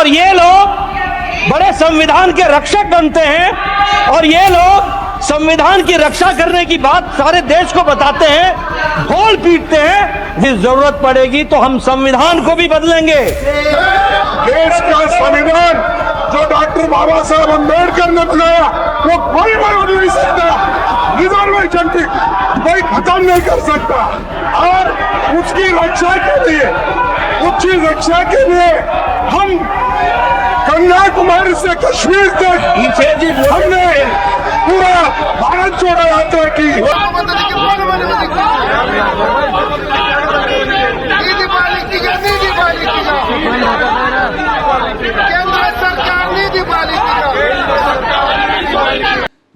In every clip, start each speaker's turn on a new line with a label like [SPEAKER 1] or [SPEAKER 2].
[SPEAKER 1] और ये लोग बड़े संविधान के रक्षक बनते हैं और ये लोग संविधान की रक्षा करने की बात सारे देश को बताते हैं, ढोल पीटते हैं। जिस जरूरत पड़ेगी तो हम संविधान को भी बदलेंगे।
[SPEAKER 2] देश का संविधान जो डॉक्टर बाबा साहब अम्बेडकर ने बनाया वो कोई बदल नहीं सकता, रिजर्वेशन की कोई खत्म नहीं कर सकता। और उसकी रक्षा के लिए हम कन्याकुमारी से कश्मीर तक हमने पूरा भारत छोड़ो यात्रा की।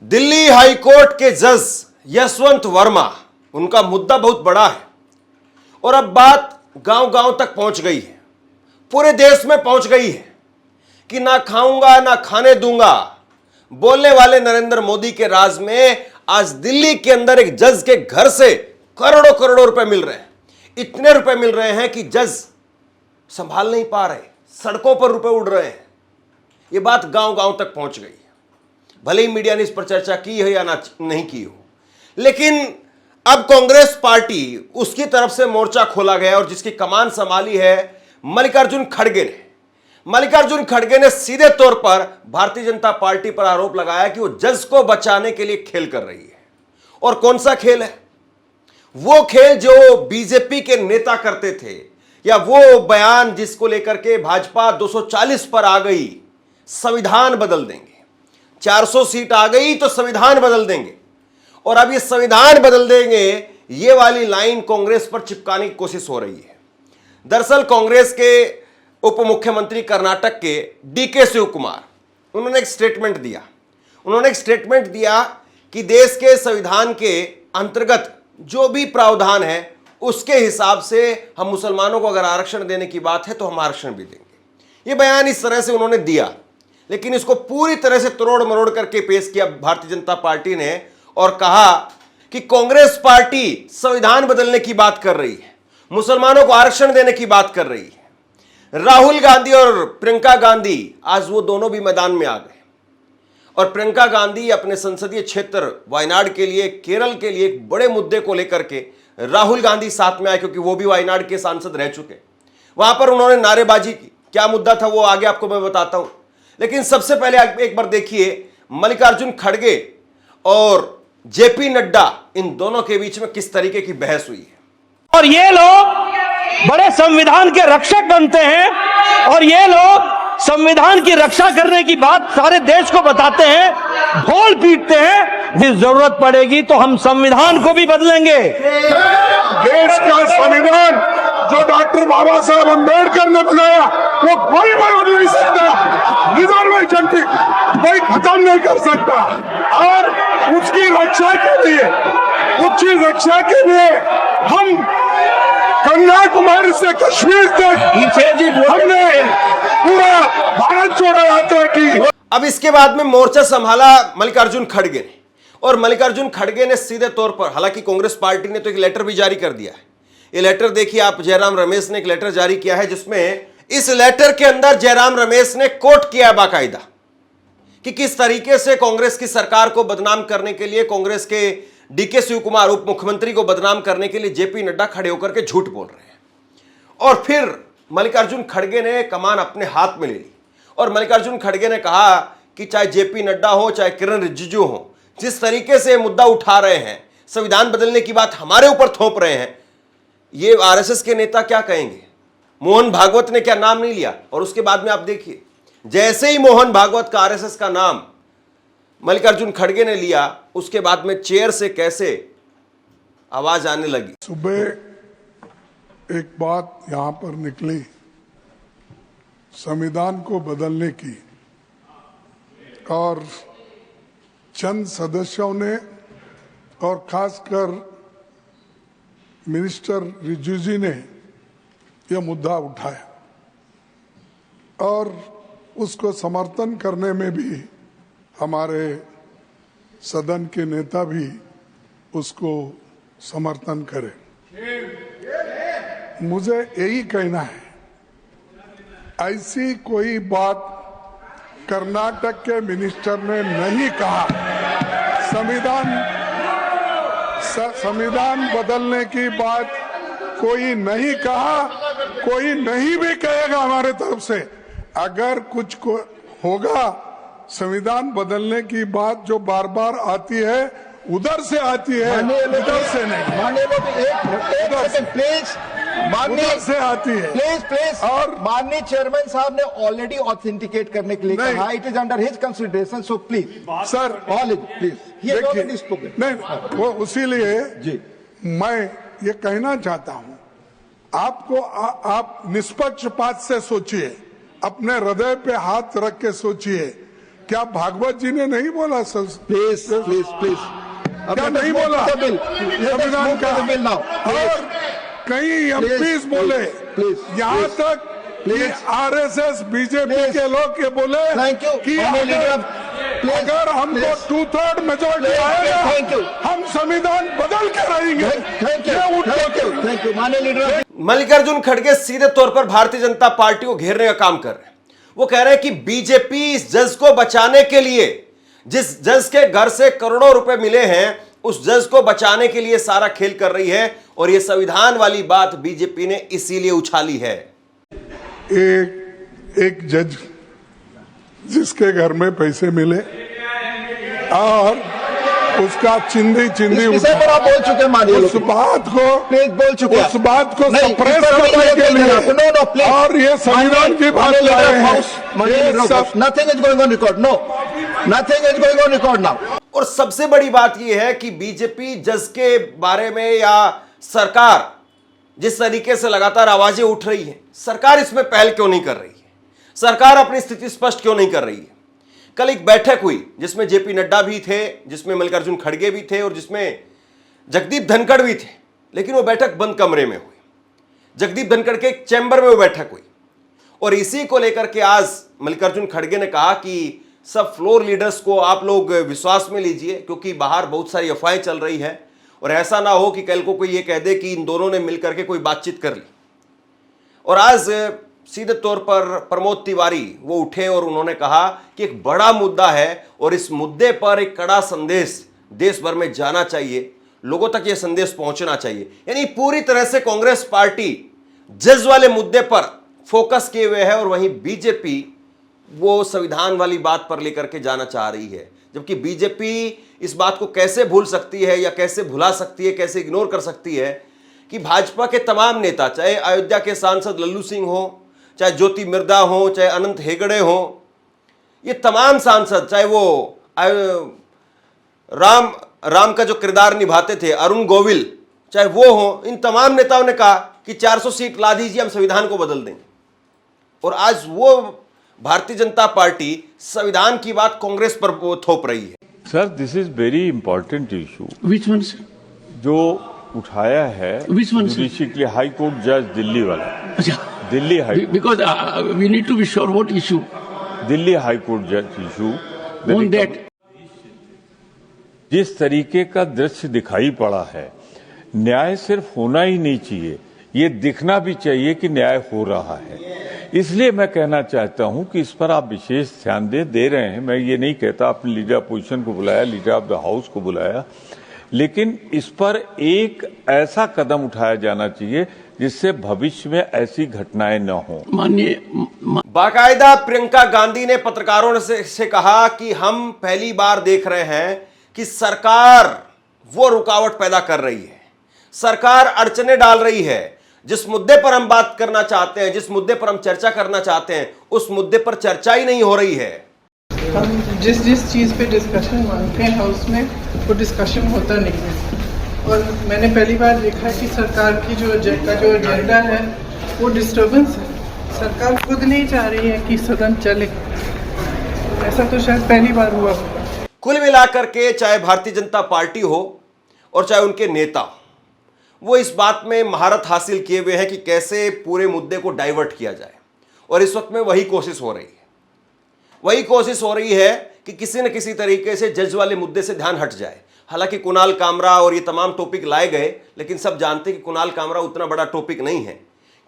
[SPEAKER 3] दिल्ली हाईकोर्ट के जज यशवंत वर्मा, उनका मुद्दा बहुत बड़ा है और अब बात गांव-गांव तक पहुंच गई है, पूरे देश में पहुंच गई है कि ना खाऊंगा ना खाने दूंगा बोलने वाले नरेंद्र मोदी के राज में आज दिल्ली के अंदर एक जज के घर से करोड़ों करोड़ों रुपए मिल रहे हैं। इतने रुपए मिल रहे हैं कि जज संभाल नहीं पा रहे, सड़कों पर रुपए उड़ रहे हैं। यह बात गांव-गांव तक पहुंच गई है। भले ही मीडिया ने इस पर चर्चा की है या नहीं की हो, लेकिन अब कांग्रेस पार्टी, उसकी तरफ से मोर्चा खोला गया और जिसकी कमान संभाली है मल्लिकार्जुन खड़गे ने। मल्लिकार्जुन खड़गे ने सीधे तौर पर भारतीय जनता पार्टी पर आरोप लगाया कि वो जज को बचाने के लिए खेल कर रही है। और कौन सा खेल है? वो खेल जो बीजेपी के नेता करते थे, या वो बयान जिसको लेकर के भाजपा 240 पर आ गई, संविधान बदल देंगे, 400 सीट आ गई तो संविधान बदल देंगे। और अब ये संविधान बदल देंगे, ये वाली लाइन कांग्रेस पर चिपकाने की कोशिश हो रही है। दरअसल कांग्रेस के उप मुख्यमंत्री कर्नाटक के डीके शिवकुमार, उन्होंने एक स्टेटमेंट दिया कि देश के संविधान के अंतर्गत जो भी प्रावधान है उसके हिसाब से हम मुसलमानों को अगर आरक्षण देने की बात है तो हम आरक्षण भी देंगे। ये बयान इस तरह से उन्होंने दिया, लेकिन इसको पूरी तरह से तोड़ मरोड़ करके पेश किया भारतीय जनता पार्टी ने और कहा कि कांग्रेस पार्टी संविधान बदलने की बात कर रही है, मुसलमानों को आरक्षण देने की बात कर रही है। राहुल गांधी और प्रियंका गांधी आज वो दोनों भी मैदान में आ गए और प्रियंका गांधी अपने संसदीय क्षेत्र वायनाड के लिए, केरल के लिए एक बड़े मुद्दे को लेकर के राहुल गांधी साथ में आए, क्योंकि वो भी वायनाड के सांसद रह चुके। वहां पर उन्होंने नारेबाजी की। क्या मुद्दा था वो आगे आपको मैं बताता हूं, लेकिन सबसे पहले एक बार देखिए मल्लिकार्जुन खड़गे और जेपी नड्डा, इन दोनों के बीच में किस तरीके की बहस हुई है।
[SPEAKER 1] और ये लोग बड़े संविधान के रक्षक बनते हैं और ये लोग संविधान की रक्षा करने की बात सारे देश को बताते हैं, ढोल पीटते हैं। जिस जरूरत पड़ेगी तो हम संविधान को भी बदलेंगे।
[SPEAKER 2] देश का संविधान जो डॉक्टर बाबा साहब अम्बेडकर ने बनाया वो कोई बदल नहीं सकता, रिजर्वेशन की कोई खत्म नहीं कर सकता। और उसकी रक्षा के लिए हम कन्याकुमारी से कश्मीर तक हमने पूरा भारत छोड़ो यात्रा की।
[SPEAKER 3] अब इसके बाद में मोर्चा संभाला मल्लिकार्जुन खड़गे ने, और मल्लिकार्जुन खड़गे ने सीधे तौर पर, हालांकि कांग्रेस पार्टी ने तो एक लेटर भी जारी कर दिया है। ये लेटर देखिए आप, जयराम रमेश ने एक लेटर जारी किया है, जिसमें इस लेटर के अंदर जयराम रमेश ने कोट किया बाकायदा कि किस तरीके से कांग्रेस की सरकार को बदनाम करने के लिए, कांग्रेस के डीके शिवकुमार उप मुख्यमंत्री को बदनाम करने के लिए जेपी नड्डा खड़े होकर के झूठ बोल रहे हैं। और फिर मल्लिकार्जुन खड़गे ने कमान अपने हाथ में ले ली और मल्लिकार्जुन खड़गे ने कहा कि चाहे जेपी नड्डा हो, चाहे किरण रिजिजू हो, जिस तरीके से मुद्दा उठा रहे हैं, संविधान बदलने की बात हमारे ऊपर थोप रहे हैं, ये आरएसएस के नेता क्या कहेंगे। मोहन भागवत ने क्या नाम नहीं लिया, और उसके बाद में आप देखिए जैसे ही मोहन भागवत का, आरएसएस का नाम मल्लिकार्जुन खड़गे ने लिया, उसके बाद में चेयर से कैसे आवाज आने लगी।
[SPEAKER 2] सुबह एक बात यहां पर निकली संविधान को बदलने की, और चंद सदस्यों ने और खासकर मिनिस्टर रिजिजू ने यह मुद्दा उठाया और उसको समर्थन करने में भी हमारे सदन के नेता भी उसको समर्थन करें। मुझे यही कहना है, ऐसी कोई बात कर्नाटक के मिनिस्टर ने नहीं कहा। संविधान बदलने की बात कोई नहीं कहा, कोई नहीं भी कहेगा हमारे तरफ से। अगर कुछ होगा संविधान बदलने की बात जो बार बार आती है, उधर से आती है, इधर से नहीं। उधर से आती है।
[SPEAKER 4] प्लीज
[SPEAKER 2] और
[SPEAKER 4] माननीय चेयरमैन साहब ने ऑलरेडी ऑथेंटिकेट करने के लिए
[SPEAKER 2] नहीं।
[SPEAKER 4] कहा, it is under his consideration, so please
[SPEAKER 2] sir
[SPEAKER 4] please
[SPEAKER 2] देखिए, नहीं वो उसीलिए
[SPEAKER 4] जी
[SPEAKER 2] मैं ये कहना चाहता हूं आपको, आप निष्पक्षपात से सोचिए, अपने हृदय पे हाथ रख के सोचिए। क्या भागवत जी ने नहीं बोला सर?
[SPEAKER 4] प्लीज प्लीज प्लीज
[SPEAKER 2] क्या नहीं बोला संविधान का?
[SPEAKER 4] बिल नाउ
[SPEAKER 2] और कई एमपीज बोले,
[SPEAKER 4] प्लीज
[SPEAKER 2] यहाँ तक
[SPEAKER 4] प्लीज
[SPEAKER 2] आरएसएस बीजेपी के लोग ये बोले
[SPEAKER 4] थैंक यू
[SPEAKER 2] कि अगर हमको 2/3 मेजोरिटी
[SPEAKER 4] थैंक यू,
[SPEAKER 2] आएगा हम संविधान बदल के रहेंगे।
[SPEAKER 4] थैंक यू माननीय लीडर।
[SPEAKER 3] मल्लिकार्जुन खड़गे सीधे तौर पर भारतीय जनता पार्टी को घेरने का काम कर रहे हैं। वो कह रहे हैं कि बीजेपी इस जज को बचाने के लिए, जिस जज के घर से करोड़ों रुपए मिले हैं, उस जज को बचाने के लिए सारा खेल कर रही है, और यह संविधान वाली बात बीजेपी ने इसीलिए उछाली है।
[SPEAKER 2] एक जज जिसके घर में पैसे मिले और उसका चिंदी
[SPEAKER 4] विषय पर आप बोल चुके हैं माननीय
[SPEAKER 2] उस बात को
[SPEAKER 4] प्लीज बोल चुके हैं।
[SPEAKER 2] उस बात को
[SPEAKER 4] नहीं,
[SPEAKER 2] सप्रेस
[SPEAKER 4] इस पर
[SPEAKER 2] करने के लिए
[SPEAKER 4] नो प्लीज,
[SPEAKER 2] और ये संविधान की बात लाए हैं।
[SPEAKER 4] Nothing is going on record, no nothing is going on record now.
[SPEAKER 3] और सबसे बड़ी बात यह है कि बीजेपी जज के बारे में या सरकार जिस तरीके से लगातार आवाजें उठ रही है, सरकार इसमें पहल क्यों नहीं कर रही है? सरकार अपनी स्थिति स्पष्ट क्यों नहीं कर रही है? कल एक बैठक हुई जिसमें जेपी नड्डा भी थे, जिसमें मल्लिकार्जुन खड़गे भी थे और जिसमें जगदीप धनखड़ भी थे, लेकिन वो बैठक बंद कमरे में हुई। जगदीप धनखड़ के एक चैम्बर में वो बैठक हुई, और इसी को लेकर के आज मल्लिकार्जुन खड़गे ने कहा कि सब फ्लोर लीडर्स को आप लोग विश्वास में लीजिए, क्योंकि बाहर बहुत सारी अफवाहें चल रही है, और ऐसा ना हो कि कल को कोई ये कह दे कि इन दोनों ने मिलकर के कोई बातचीत कर ली। और आज सीधे तौर पर प्रमोद तिवारी वो उठे और उन्होंने कहा कि एक बड़ा मुद्दा है और इस मुद्दे पर एक कड़ा संदेश देश भर में जाना चाहिए, लोगों तक यह संदेश पहुंचना चाहिए। यानी पूरी तरह से कांग्रेस पार्टी जज वाले मुद्दे पर फोकस किए हुए है, और वहीं बीजेपी वो संविधान वाली बात पर लेकर के जाना चाह रही है। जबकि बीजेपी इस बात को कैसे भूल सकती है या कैसे भुला सकती है, कैसे इग्नोर कर सकती है कि भाजपा के तमाम नेता, चाहे अयोध्या के सांसद लल्लू सिंह हो, चाहे ज्योति मिर्धा हो, चाहे अनंत हेगड़े हो, ये तमाम सांसद, चाहे वो राम का जो किरदार निभाते थे अरुण गोविल, चाहे वो हो, इन तमाम नेताओं ने कहा कि 400 सीट ला दीजिए, हम संविधान को बदल देंगे। और आज वो भारतीय जनता पार्टी संविधान की बात कांग्रेस पर थोप रही है।
[SPEAKER 5] Sir, this is very important issue.
[SPEAKER 6] Which one, sir?
[SPEAKER 5] जो उठाया है
[SPEAKER 6] Which one, sir?
[SPEAKER 5] Judiciary high court जज दिल्ली वाला,
[SPEAKER 6] अच्छा,
[SPEAKER 5] Delhi high
[SPEAKER 6] because we need to be sure what issue
[SPEAKER 5] Delhi high court जज इशू
[SPEAKER 6] on that.
[SPEAKER 5] जिस तरीके का दृश्य दिखाई पड़ा है, न्याय सिर्फ होना ही नहीं चाहिए, ये दिखना भी चाहिए कि न्याय हो रहा है। इसलिए मैं कहना चाहता हूं कि इस पर आप विशेष ध्यान दे रहे हैं। मैं ये नहीं कहता आपने लीडर अपोजिशन को बुलाया, लीडर ऑफ द हाउस को बुलाया, लेकिन इस पर एक ऐसा कदम उठाया जाना चाहिए जिससे भविष्य में ऐसी घटनाएं न हो।
[SPEAKER 6] माननीय
[SPEAKER 3] बाकायदा प्रियंका गांधी ने पत्रकारों से कहा कि हम पहली बार देख रहे हैं कि सरकार वो रुकावट पैदा कर रही है, सरकार अड़चने डाल रही है। जिस मुद्दे पर हम बात करना चाहते हैं, जिस मुद्दे पर हम चर्चा करना चाहते हैं, उस मुद्दे पर चर्चा ही नहीं हो रही है।
[SPEAKER 7] हम जिस चीज़ पे डिस्कशन मांगते हैं हाउस में, वो डिस्कशन होता नहीं है। और मैंने पहली बार देखा है कि सरकार की जो एजेंडा है वो डिस्टर्बेंस है। सरकार खुद नहीं चाह रही है कि सदन चले, ऐसा तो शायद पहली बार हुआ।
[SPEAKER 3] कुल मिलाकर के चाहे भारतीय जनता पार्टी हो और चाहे उनके नेता, वो इस बात में महारत हासिल किए हुए हैं कि कैसे पूरे मुद्दे को डाइवर्ट किया जाए, और इस वक्त में वही कोशिश हो रही है। वही कोशिश हो रही है कि किसी न किसी तरीके से जज वाले मुद्दे से ध्यान हट जाए। हालांकि कुणाल कामरा और ये तमाम टॉपिक लाए गए, लेकिन सब जानते हैं कि कुणाल कामरा उतना बड़ा टॉपिक नहीं है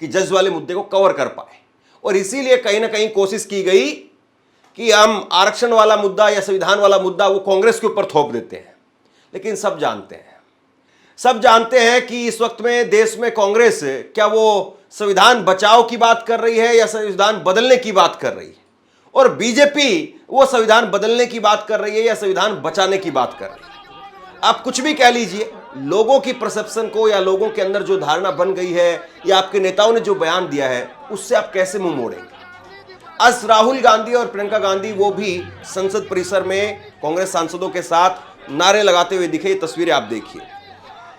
[SPEAKER 3] कि जज वाले मुद्दे को कवर कर पाए। और इसीलिए कहीं ना कहीं कोशिश की गई कि हम आरक्षण वाला मुद्दा या संविधान वाला मुद्दा वो कांग्रेस के ऊपर थोप देते हैं। लेकिन सब जानते हैं कि इस वक्त में देश में कांग्रेस क्या वो संविधान बचाओ की बात कर रही है या संविधान बदलने की बात कर रही है, और बीजेपी वो संविधान बदलने की बात कर रही है या संविधान बचाने की बात कर रही है। आप कुछ भी कह लीजिए, लोगों की परसेप्शन को या लोगों के अंदर जो धारणा बन गई है या आपके नेताओं ने जो बयान दिया है उससे आप कैसे मुंह मोड़ेंगे। आज राहुल गांधी और प्रियंका गांधी वो भी संसद परिसर में कांग्रेस सांसदों के साथ नारे लगाते हुए दिखे। ये तस्वीरें आप देखिए,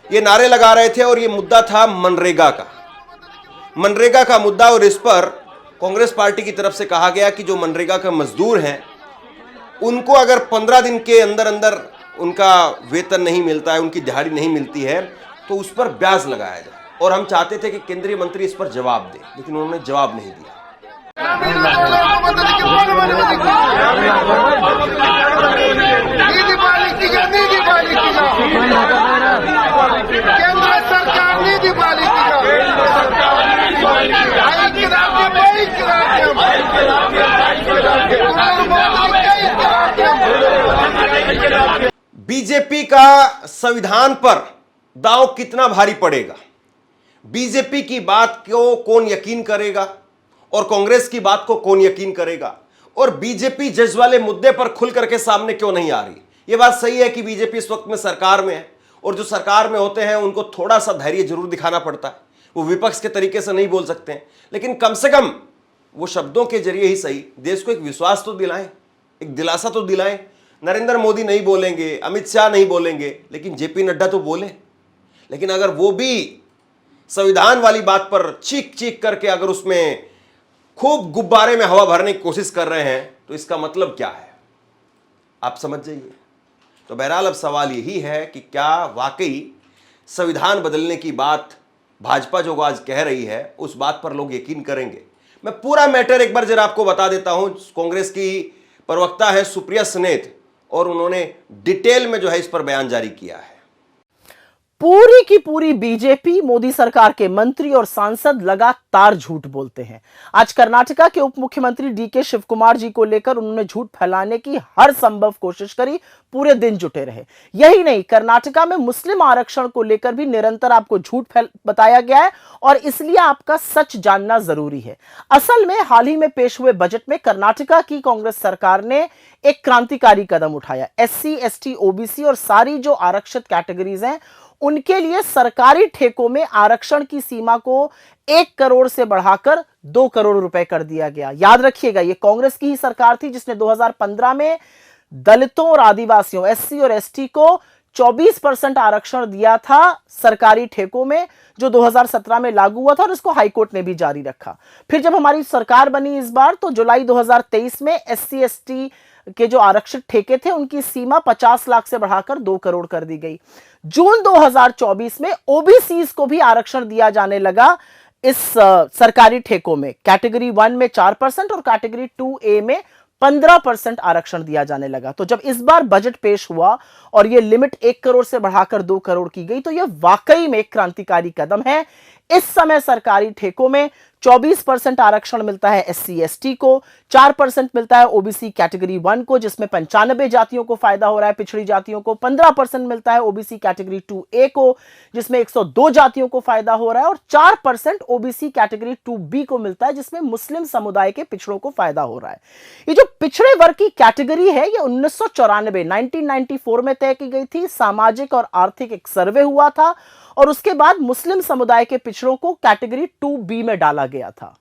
[SPEAKER 3] ये नारे लगा रहे थे और ये मुद्दा था मनरेगा का मुद्दा। और इस पर कांग्रेस पार्टी की तरफ से कहा गया कि जो मनरेगा के मजदूर हैं उनको अगर 15 दिन के अंदर अंदर उनका वेतन नहीं मिलता है, उनकी दिहाड़ी नहीं मिलती है, तो उस पर ब्याज लगाया जाए। और हम चाहते थे कि केंद्रीय मंत्री इस पर जवाब दे, लेकिन उन्होंने जवाब नहीं दिया। बीजेपी का संविधान पर दांव कितना भारी पड़ेगा, बीजेपी की बात को कौन यकीन करेगा और कांग्रेस की बात को कौन यकीन करेगा, और बीजेपी जज वाले मुद्दे पर खुल करके सामने क्यों नहीं आ रही। यह बात सही है कि बीजेपी इस वक्त में सरकार में है और जो सरकार में होते हैं उनको थोड़ा सा धैर्य जरूर दिखाना पड़ता है, वो विपक्ष के तरीके से नहीं बोल सकते हैं, लेकिन कम से कम वो शब्दों के जरिए ही सही देश को एक विश्वास तो दिलाएं, एक दिलासा तो दिलाएं। नरेंद्र मोदी नहीं बोलेंगे, अमित शाह नहीं बोलेंगे, लेकिन जेपी नड्डा तो बोले। लेकिन अगर वो भी संविधान वाली बात पर चीख चीख करके अगर उसमें खूब गुब्बारे में हवा भरने की कोशिश कर रहे हैं तो इसका मतलब क्या है, आप समझ जाइए। तो बहरहाल अब सवाल यही है कि क्या वाकई संविधान बदलने की बात भाजपा जो आज कह रही है उस बात पर लोग यकीन करेंगे। मैं पूरा मैटर एक बार जरा आपको बता देता हूं। कांग्रेस की प्रवक्ता है सुप्रिया सुनेत और उन्होंने डिटेल में जो है इस पर बयान जारी किया है।
[SPEAKER 8] पूरी की पूरी बीजेपी, मोदी सरकार के मंत्री और सांसद लगातार झूठ बोलते हैं। आज कर्नाटका के उप मुख्यमंत्री डीके शिव कुमार जी को लेकर उन्होंने झूठ फैलाने की हर संभव कोशिश करी, पूरे दिन जुटे रहे। यही नहीं, कर्नाटका में मुस्लिम आरक्षण को लेकर भी निरंतर आपको झूठ बताया गया है और इसलिए आपका सच जानना जरूरी है। असल में हाल ही में पेश हुए बजट में कर्नाटका की कांग्रेस सरकार ने एक क्रांतिकारी कदम उठाया। SC, ST, OBC और सारी जो आरक्षित कैटेगरीज हैं उनके लिए सरकारी ठेकों में आरक्षण की सीमा को 1 करोड़ से बढ़ाकर 2 करोड़ रुपए कर दिया गया। याद रखिएगा, यह कांग्रेस की ही सरकार थी जिसने 2015 में दलितों और आदिवासियों, SC और ST को 24% आरक्षण दिया था सरकारी ठेकों में, जो 2017 में लागू हुआ था और इसको हाईकोर्ट ने भी जारी रखा। फिर जब हमारी सरकार बनी इस बार तो जुलाई 2023 में SC, ST के जो आरक्षित ठेके थे उनकी सीमा 50 लाख से बढ़ाकर 2 करोड़ कर दी गई। जून 2024 में OBCs को भी आरक्षण दिया जाने लगा इस सरकारी ठेकों में। कैटेगरी 1 में 4% और कैटेगरी 2A में 15% आरक्षण दिया जाने लगा। तो जब इस बार बजट पेश हुआ और यह लिमिट 1 करोड़ से बढ़ाकर 2 करोड़ की गई तो यह वाकई में एक क्रांतिकारी कदम है। इस समय सरकारी ठेकों में 24% आरक्षण मिलता है SC, ST को, 4% मिलता है OBC कैटेगरी 1 को जिसमें 95 जातियों को फायदा हो रहा है, पिछड़ी जातियों को 15% मिलता है OBC कैटेगरी 2A को जिसमें 102 जातियों को फायदा हो रहा है, और 4% OBC कैटेगरी 2B को मिलता है जिसमें मुस्लिम समुदाय के पिछड़ों को फायदा हो रहा है। ये जो पिछड़े वर्ग की कैटेगरी है ये 1994 में तय की गई थी। सामाजिक और आर्थिक एक सर्वे हुआ था और उसके बाद मुस्लिम समुदाय के पिछड़ों को कैटेगरी 2B में डाला गया था।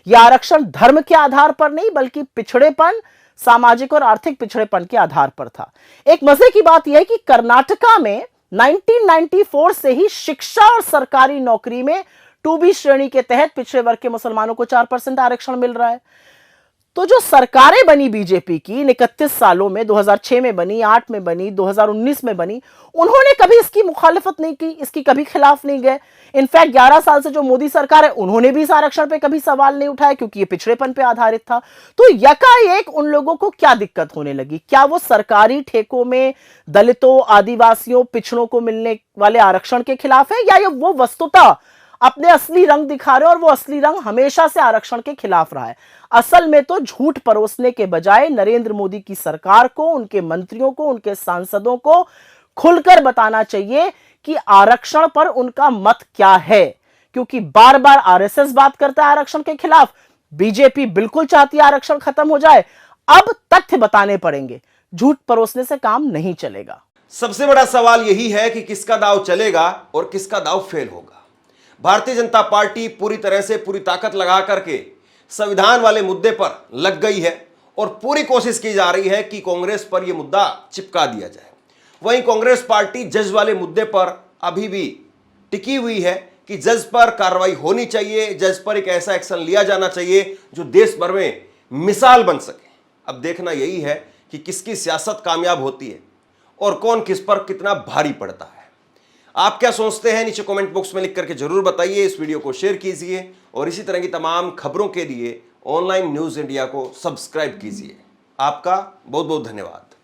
[SPEAKER 8] यह आरक्षण धर्म के आधार पर नहीं बल्कि पिछड़ेपन, सामाजिक और आर्थिक पिछड़ेपन के आधार पर था। एक मजे की बात यह है कि कर्नाटका में 1994 से ही शिक्षा और सरकारी नौकरी में 2B श्रेणी के तहत पिछड़े वर्ग के मुसलमानों को 4% आरक्षण मिल रहा है। तो जो सरकारें बनी बीजेपी की 31 सालों में, 2006 में बनी, 8 में बनी, 2019 में बनी, उन्होंने कभी इसकी मुखालिफत नहीं की, इसकी कभी खिलाफ नहीं गए। इनफैक्ट 11 साल से जो मोदी सरकार है उन्होंने भी इस आरक्षण पे कभी सवाल नहीं उठाया क्योंकि ये पिछड़ेपन पे आधारित था। तो यकाएक उन लोगों को क्या दिक्कत होने लगी? क्या वो सरकारी ठेकों में दलितों, आदिवासियों, पिछड़ों को मिलने वाले आरक्षण के खिलाफ है या वो वस्तुतः अपने असली रंग दिखा रहे हैं और वो असली रंग हमेशा से आरक्षण के खिलाफ रहा है। असल में तो झूठ परोसने के बजाय नरेंद्र मोदी की सरकार को, उनके मंत्रियों को, उनके सांसदों को खुलकर बताना चाहिए कि आरक्षण पर उनका मत क्या है, क्योंकि बार बार आरएसएस बात करता है आरक्षण के खिलाफ, बीजेपी बिल्कुल चाहती है आरक्षण खत्म हो जाए। अब तथ्य बताने पड़ेंगे, झूठ परोसने से काम नहीं चलेगा।
[SPEAKER 3] सबसे बड़ा सवाल यही है कि किसका दांव चलेगा और किसका दांव फेल होगा। भारतीय जनता पार्टी पूरी तरह से पूरी ताकत लगा करके संविधान वाले मुद्दे पर लग गई है और पूरी कोशिश की जा रही है कि कांग्रेस पर यह मुद्दा चिपका दिया जाए। वहीं कांग्रेस पार्टी जज वाले मुद्दे पर अभी भी टिकी हुई है कि जज पर कार्रवाई होनी चाहिए, जज पर एक ऐसा एक्शन लिया जाना चाहिए जो देश भर में मिसाल बन सके। अब देखना यही है कि किसकी सियासत कामयाब होती है और कौन किस पर कितना भारी पड़ता है। आप क्या सोचते हैं नीचे कमेंट बॉक्स में लिख करके जरूर बताइए। इस वीडियो को शेयर कीजिए और इसी तरह की तमाम खबरों के लिए ऑनलाइन न्यूज इंडिया को सब्सक्राइब कीजिए। आपका बहुत बहुत धन्यवाद।